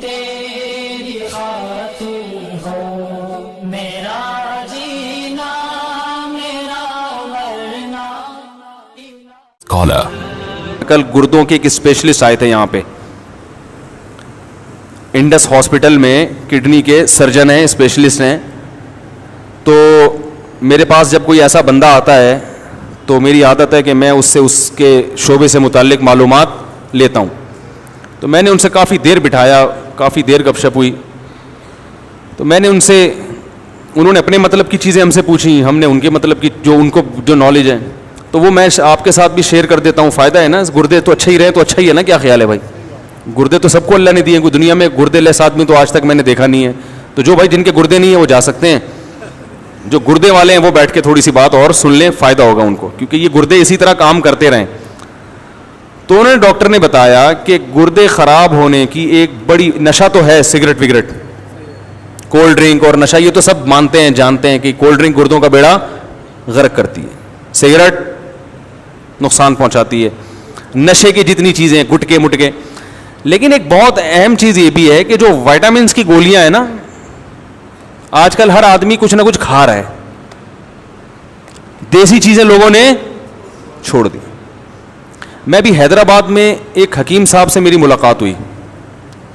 تیری خاطر ہو میرا جینا میرا مرنا. کل گردوں کے ایک اسپیشلسٹ آئے تھے یہاں پہ انڈس ہاسپٹل میں, کڈنی کے سرجن ہیں, اسپیشلسٹ ہیں. تو میرے پاس جب کوئی ایسا بندہ آتا ہے تو میری عادت ہے کہ میں اس سے اس کے شعبے سے متعلق معلومات لیتا ہوں. تو میں نے ان سے کافی دیر بٹھایا, کافی دیر گپ شپ ہوئی. تو میں نے ان سے, انہوں نے اپنے مطلب کی چیزیں ہم سے پوچھی, ہم نے ان کے مطلب کی جو ان کو جو نالج ہے تو وہ میں آپ کے ساتھ بھی شیئر کر دیتا ہوں. فائدہ ہے نا, گردے تو اچھا ہی رہے تو اچھا ہی ہے نا. کیا خیال ہے بھائی؟ گردے تو سب کو اللہ نے دیے, کوئی دنیا میں گردے لیس آدمی تو آج تک میں نے دیکھا نہیں ہے. تو جو بھائی جن کے گردے نہیں ہیں وہ جا سکتے ہیں, جو گردے والے ہیں وہ بیٹھ کے تھوڑی سی بات اور سن لیں, فائدہ ہوگا ان کو, کیونکہ یہ گردے اسی طرح کام کرتے رہیں. تو انہوں نے, ڈاکٹر نے بتایا کہ گردے خراب ہونے کی ایک بڑی, نشہ تو ہے سگریٹ وگریٹ, کولڈ ڈرنک اور نشہ, یہ تو سب مانتے ہیں جانتے ہیں کہ کولڈ ڈرنک گردوں کا بیڑا غرق کرتی ہے, سگریٹ نقصان پہنچاتی ہے, نشے کی جتنی چیزیں ہیں, گٹکے مٹکے. لیکن ایک بہت اہم چیز یہ بھی ہے کہ جو وائٹامنس کی گولیاں ہیں نا, آج کل ہر آدمی کچھ نہ کچھ کھا رہا ہے, دیسی چیزیں لوگوں نے چھوڑ دی. میں بھی حیدرآباد میں ایک حکیم صاحب سے میری ملاقات ہوئی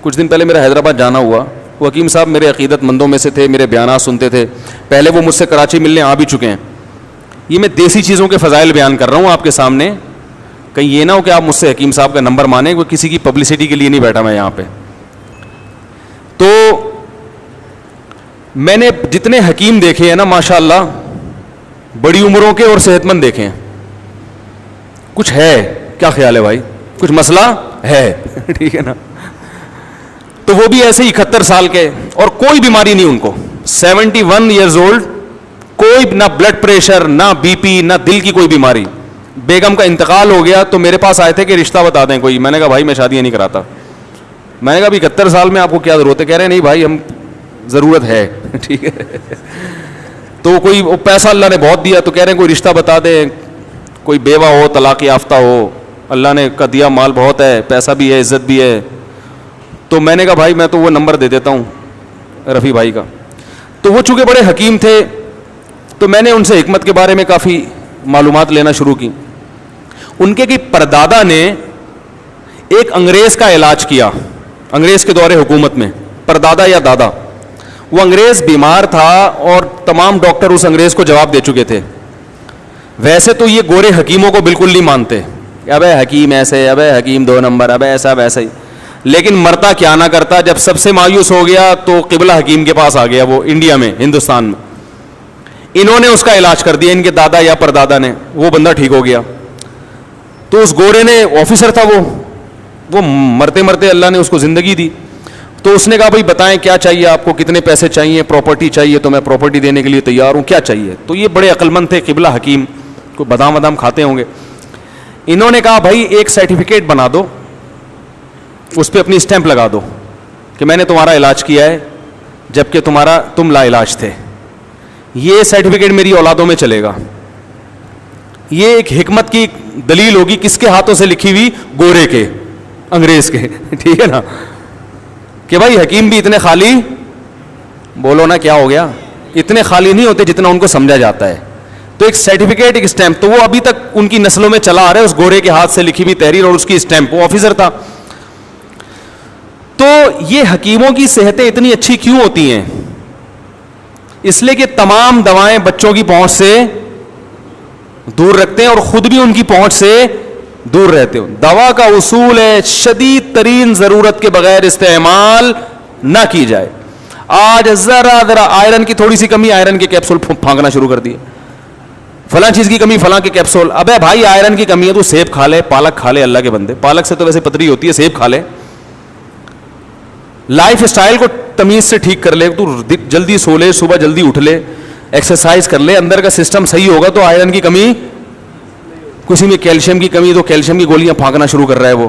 کچھ دن پہلے, میرا حیدرآباد جانا ہوا. وہ حکیم صاحب میرے عقیدت مندوں میں سے تھے, میرے بیانات سنتے تھے. پہلے وہ مجھ سے کراچی ملنے آ بھی چکے ہیں. یہ میں دیسی چیزوں کے فضائل بیان کر رہا ہوں آپ کے سامنے, کہیں یہ نہ ہو کہ آپ مجھ سے حکیم صاحب کا نمبر مانیں, کوئی کسی کی پبلسٹی کے لیے نہیں بیٹھا میں یہاں پہ. تو میں نے جتنے حکیم دیکھے ہیں نا ماشاء اللہ, بڑی عمروں کے اور صحت مند دیکھے ہیں. کچھ ہے, کیا خیال ہے بھائی؟ کچھ مسئلہ ہے ٹھیک ہے نا. تو وہ بھی ایسے 71 سال کے, اور کوئی بیماری نہیں ان کو, 71 ایئرز اولڈ, کوئی نہ بلڈ پریشر, نہ بی پی, نہ دل کی کوئی بیماری. بیگم کا انتقال ہو گیا تو میرے پاس آئے تھے کہ رشتہ بتا دیں کوئی. میں نے کہا بھائی میں شادیاں نہیں کراتا. میں نے کہا 71 سال میں آپ کو کیا ضرورت ہے؟ کہہ رہے نہیں بھائی ہم ضرورت ہے ٹھیک ہے. تو کوئی پیسہ اللہ نے بہت دیا تو کہہ رہے ہیں کوئی رشتہ بتا دیں, کوئی بیوہ ہو, طلاق یافتہ ہو, اللہ نے کا دیا مال بہت ہے, پیسہ بھی ہے, عزت بھی ہے. تو میں نے کہا بھائی میں تو وہ نمبر دے دیتا ہوں رفیع بھائی کا. تو وہ چونکہ بڑے حکیم تھے تو میں نے ان سے حکمت کے بارے میں کافی معلومات لینا شروع کی. ان کے پردادا نے ایک انگریز کا علاج کیا, انگریز کے دور حکومت میں, پردادا یا دادا. وہ انگریز بیمار تھا اور تمام ڈاکٹر اس انگریز کو جواب دے چکے تھے. ویسے تو یہ گورے حکیموں کو بالکل نہیں مانتے, ابے حکیم ایسے, ابے حکیم 2 نمبر, ابے ایسا ویسا ہی. لیکن مرتا کیا نہ کرتا, جب سب سے مایوس ہو گیا تو قبلہ حکیم کے پاس آ گیا, وہ انڈیا میں, ہندوستان میں. انہوں نے اس کا علاج کر دیا, ان کے دادا یا پردادا نے. وہ بندہ ٹھیک ہو گیا. تو اس گورے نے, آفیسر تھا وہ مرتے مرتے اللہ نے اس کو زندگی دی. تو اس نے کہا بھائی بتائیں کیا چاہیے آپ کو, کتنے پیسے چاہیے, پراپرٹی چاہیے تو میں پراپرٹی دینے کے لیے تیار ہوں, کیا چاہیے. تو یہ بڑے عقل مند تھے قبلہ حکیم, کوئی بادام وادام کھاتے ہوں گے. انہوں نے کہا بھائی ایک سرٹیفکیٹ بنا دو, اس پہ اپنی اسٹیمپ لگا دو کہ میں نے تمہارا علاج کیا ہے جبکہ تم لا علاج تھے. یہ سرٹیفکیٹ میری اولادوں میں چلے گا. یہ ایک حکمت کی دلیل ہوگی. کس کے ہاتھوں سے لکھی ہوئی؟ گورے کے, انگریز کے ٹھیک ہے نا. کہ بھائی حکیم بھی اتنے خالی, بولو نا کیا ہو گیا, اتنے خالی نہیں ہوتے جتنا ان کو سمجھا جاتا ہے. تو ایک سرٹیفکیٹ, ایک اسٹیمپ, تو وہ ابھی تک ان کی نسلوں میں چلا آ رہا ہے, اس گورے کے ہاتھ سے لکھی ہوئی تحریر اور اس کی اسٹیمپ. وہ آفیسر تھا. تو یہ حکیموں کی صحتیں اتنی اچھی کیوں ہوتی ہیں؟ اس لیے کہ تمام دوائیں بچوں کی پہنچ سے دور رکھتے ہیں اور خود بھی ان کی پہنچ سے دور رہتے ہو. دوا کا اصول ہے شدید ترین ضرورت کے بغیر استعمال نہ کی جائے. آج ذرا آئرن کی تھوڑی سی کمی, آئرن کے کیپسول پھانکنا شروع کر دیے. فلاں چیز کی کمی, فلاں کے کیپسول. ابے بھائی آئرن کی کمی ہے تو سیب کھا لے, پالک کھا لے, اللہ کے بندے. پالک سے تو ویسے پتری ہوتی ہے, سیب کھا لے. لائف اسٹائل کو تمیز سے ٹھیک کر لے, تو جلدی سو لے, صبح جلدی اٹھ لے, ایکسرسائز کر لے, اندر کا سسٹم صحیح ہوگا تو آئرن کی کمی, کسی میں کیلشیم کی کمی تو کیلشیم کی گولیاں پھانکنا شروع کر رہا ہے وہ.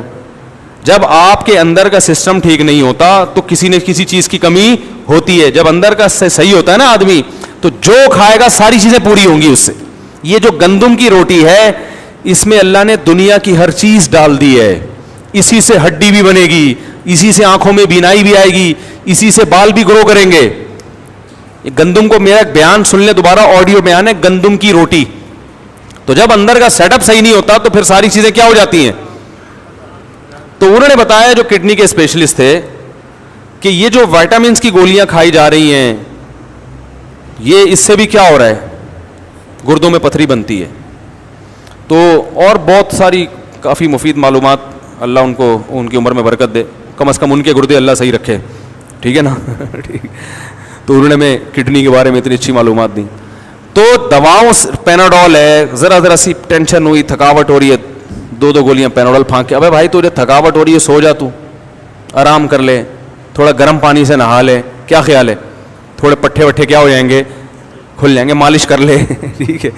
جب آپ کے اندر کا سسٹم ٹھیک نہیں ہوتا تو کسی نہ کسی چیز کی کمی ہوتی ہے. جب اندر کا صحیح ہوتا ہے نا آدمی, تو جو کھائے گا ساری چیزیں پوری ہوں گی اس سے. یہ جو گندم کی روٹی ہے اس میں اللہ نے دنیا کی ہر چیز ڈال دی ہے. اسی سے ہڈی بھی بنے گی, اسی سے آنکھوں میں بینائی بھی آئے گی, اسی سے بال بھی گرو کریں گے. گندم کو, میرا ایک بیان سن لیں دوبارہ, آڈیو بیان ہے, گندم کی روٹی. تو جب اندر کا سیٹ اپ صحیح نہیں ہوتا تو پھر ساری چیزیں کیا ہو جاتی ہیں. تو انہوں نے بتایا, جو کڈنی کے اسپیشلسٹ تھے, کہ یہ جو وائٹامنس کی گولیاں کھائی جا رہی ہیں, یہ اس سے بھی کیا ہو رہا ہے, گردوں میں پتھری بنتی ہے. تو اور بہت ساری کافی مفید معلومات, اللہ ان کو ان کی عمر میں برکت دے, کم از کم ان کے گردے اللہ صحیح رکھے, ٹھیک ہے نا. ٹھیک. تو انہوں نے میں کڈنی کے بارے میں اتنی اچھی معلومات دی. تو دواؤں, پیناڈول ہے, ذرا سی ٹینشن ہوئی, تھکاوٹ ہو رہی ہے, 2 گولیاں پیناڈول پھانک کے, ابے بھائی تجھے تھکاوٹ ہو رہی ہے, سو جا, تو آرام کر لے, تھوڑا گرم پانی سے نہا لے, کیا خیال ہے, تھوڑے پٹھے وٹھے کیا ہو جائیں گے, کھل جائیں گے, مالش کر لے. ٹھیک ہے.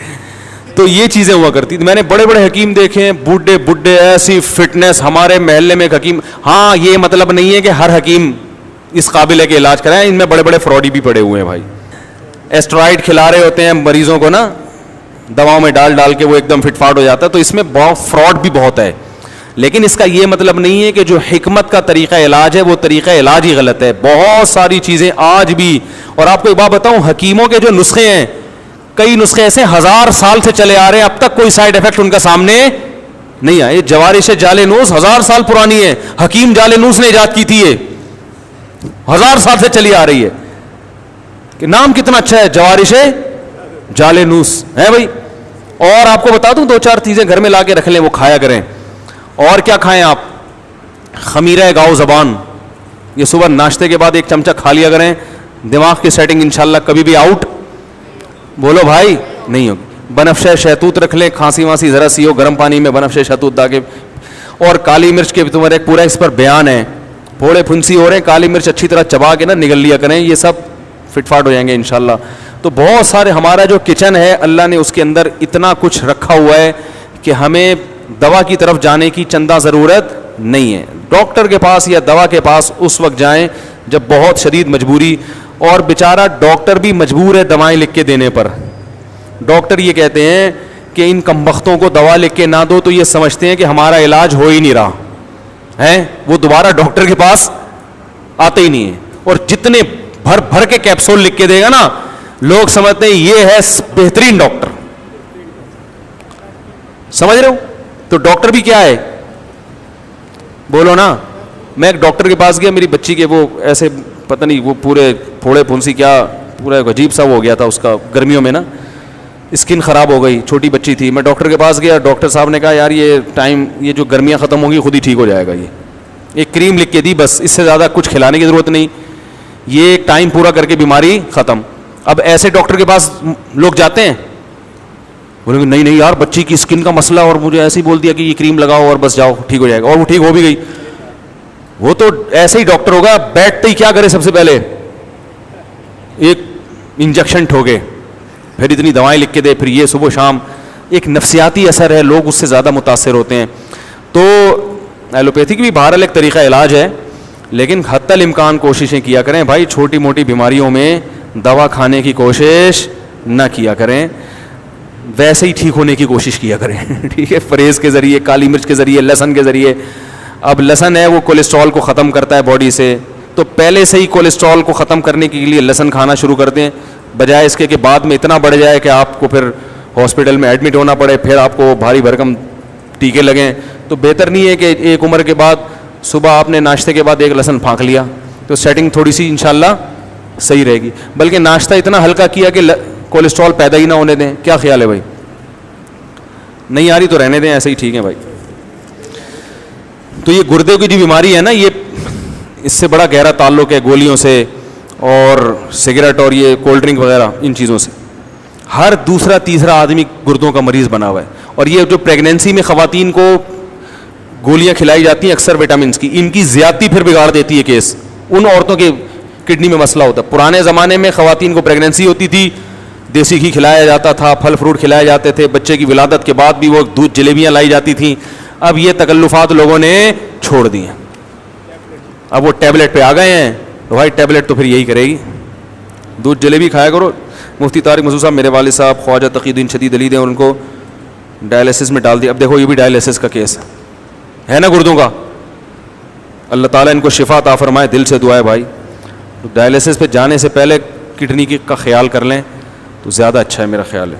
تو یہ چیزیں ہوا کرتی تھی. میں نے بڑے بڑے حکیم دیکھے ہیں, بوڑھے ایسی فٹنس. ہمارے محلے میں ایک حکیم, ہاں یہ مطلب نہیں ہے کہ ہر حکیم اس قابل ہے کہ علاج کرائیں, ان میں بڑے بڑے فراڈی بھی پڑے ہوئے ہیں بھائی. ایسٹرائڈ کھلا رہے ہوتے ہیں مریضوں کو نا, دواؤں میں ڈال کے وہ ایک دم فٹ فاٹ ہو جاتا ہے. تو اس میں بہت فراڈ بھی بہت ہے, لیکن اس کا یہ مطلب نہیں ہے کہ جو حکمت کا طریقہ علاج ہے وہ طریقہ علاج ہی غلط ہے. بہت ساری چیزیں آج بھی, اور آپ کو ایک بات بتاؤں, حکیموں کے جو نسخے ہیں, کئی نسخے ایسے 1000 سال سے چلے آ رہے ہیں, اب تک کوئی سائڈ افیکٹ ان کا سامنے نہیں آیا. جوارش جالینوس 1000 سال پرانی ہے, حکیم جالینوس نے ایجاد کی تھی, یہ 1000 سال سے چلی آ رہی ہے. کہ نام کتنا اچھا ہے, جوارش جالینوس ہے بھائی. اور آپ کو بتا دوں 2-4 چیزیں گھر میں لا کے رکھ لیں, وہ کھایا کریں. اور کیا کھائیں آپ, خمیرہ گاؤ زبان, یہ صبح ناشتے کے بعد 1 چمچہ کھا لیا کریں. دماغ کی سیٹنگ انشاءاللہ کبھی بھی آؤٹ بولو بھائی نہیں ہوگی. بنفشہ شہتوت رکھ لیں, کھانسی وانسی ذرا سی ہو, گرم پانی میں بنفشہ شہتوت ڈال کے. اور کالی مرچ کے تمہارے ایک پورا اس پر بیان ہے, پھوڑے پھنسی ہو رہے ہیں, کالی مرچ اچھی طرح چبا کے نا نگل لیا کریں, یہ سب فٹ فاٹ ہو جائیں گے انشاءاللہ. تو بہت سارے, ہمارا جو کچن ہے اللہ نے اس کے اندر اتنا کچھ رکھا ہوا ہے کہ ہمیں دوا کی طرف جانے کی چندہ ضرورت نہیں ہے. ڈاکٹر کے پاس یا دوا کے پاس اس وقت جائیں جب بہت شدید مجبوری, اور بیچارہ ڈاکٹر بھی مجبور ہے دوائیں لکھ کے دینے پر. ڈاکٹر یہ کہتے ہیں کہ ان کمبختوں کو دوا لکھ کے نہ دو تو یہ سمجھتے ہیں کہ ہمارا علاج ہو ہی نہیں رہا ہے, وہ دوبارہ ڈاکٹر کے پاس آتے ہی نہیں ہیں. اور جتنے بھر کے کیپسول لکھ کے دے گا نا, لوگ سمجھتے ہیں یہ ہے بہترین ڈاکٹر. سمجھ رہے ہو؟ تو ڈاکٹر بھی کیا ہے, بولو نا. میں ایک ڈاکٹر کے پاس گیا, میری بچی کے وہ ایسے پتہ نہیں وہ پورے پھوڑے پھنسی کیا پورا عجیب سا ہو گیا تھا اس کا, گرمیوں میں نا اسکن خراب ہو گئی, چھوٹی بچی تھی. میں ڈاکٹر کے پاس گیا, ڈاکٹر صاحب نے کہا یار یہ جو گرمیاں ختم ہوں گی خود ہی ٹھیک ہو جائے گا. یہ ایک کریم لکھ کے دی, بس اس سے زیادہ کچھ کھلانے کی ضرورت نہیں, یہ ایک ٹائم پورا کر کے بیماری ختم. اب ایسے ڈاکٹر کے پاس لوگ جاتے ہیں, بولیں گے نہیں یار بچی کی اسکن کا مسئلہ, اور مجھے ایسے ہی بول دیا کہ یہ کریم لگاؤ اور بس جاؤ ٹھیک ہو جائے گا, اور وہ ٹھیک ہو بھی گئی. وہ تو ایسے ہی ڈاکٹر ہوگا, بیٹھتے ہی کیا کرے, سب سے پہلے ایک انجیکشن ٹھوکے, پھر اتنی دوائیں لکھ کے دے, پھر یہ صبح شام. ایک نفسیاتی اثر ہے, لوگ اس سے زیادہ متاثر ہوتے ہیں. تو ایلوپیتھی کی بھی بہرحال ایک طریقہ علاج ہے, لیکن حتی الامکان کوششیں کیا کریں بھائی, چھوٹی موٹی بیماریوں میں دوا کھانے کی کوشش نہ کیا کریں, ویسے ہی ٹھیک ہونے کی کوشش کیا کریں. ٹھیک ہے, پرہیز کے ذریعے, کالی مرچ کے ذریعے, لہسن کے ذریعے. اب لہسن ہے وہ کولیسٹرول کو ختم کرتا ہے باڈی سے, تو پہلے سے ہی کولیسٹرول کو ختم کرنے کے لیے لہسن کھانا شروع کر دیں, بجائے اس کے کہ بعد میں اتنا بڑھ جائے کہ آپ کو پھر ہاسپٹل میں ایڈمٹ ہونا پڑے, پھر آپ کو بھاری بھرکم ٹیکے لگیں. تو بہتر نہیں ہے کہ ایک عمر کے بعد صبح آپ نے ناشتے کے بعد ایک لہسن پھانک لیا, تو سیٹنگ تھوڑی سی انشاءاللہ صحیح رہے گی. بلکہ ناشتہ اتنا ہلکا کیا کہ کولیسٹرول پیدا ہی نہ ہونے دیں. کیا خیال ہے بھائی؟ نہیں آ رہی تو رہنے دیں, ایسے ہی ٹھیک ہے بھائی. تو یہ گردے کی جو بیماری ہے نا, یہ اس سے بڑا گہرا تعلق ہے گولیوں سے اور سگریٹ اور یہ کولڈ ڈرنک وغیرہ, ان چیزوں سے. ہر دوسرا تیسرا آدمی گردوں کا مریض بنا ہوا ہے. اور یہ جو پریگنینسی میں خواتین کو گولیاں کھلائی جاتی ہیں اکثر وٹامنس کی, ان کی زیادتی پھر بگاڑ دیتی ہے کیس. ان عورتوں کے کڈنی میں مسئلہ ہوتا ہے. پرانے زمانے میں خواتین کو پریگنینسی ہوتی تھی, دیسی گھی کھلایا جاتا تھا, پھل فروٹ کھلائے جاتے تھے, بچے کی ولادت کے بعد بھی وہ دودھ جلیبیاں لائی جاتی تھیں. اب یہ تکلفات لوگوں نے چھوڑ دی ہیں, اب وہ ٹیبلٹ پہ آ گئے ہیں. بھائی ٹیبلٹ تو پھر یہی کرے گی, دودھ جلیبی کھایا کرو. مفتی طارق مسعود صاحب, میرے والد صاحب خواجہ تقی الدین شدید علی ہیں, اور ان کو ڈائلیسس میں ڈال دیا. اب دیکھو یہ بھی ڈائلیسس کا کیس ہے نا گردوں کا. اللہ تعالیٰ ان کو شفا عطا فرمائے, دل سے دعا ہے بھائی. ڈائلیسس پہ جانے سے پہلے کڈنی کا خیال کر لیں تو زیادہ اچھا ہے میرا خیال ہے.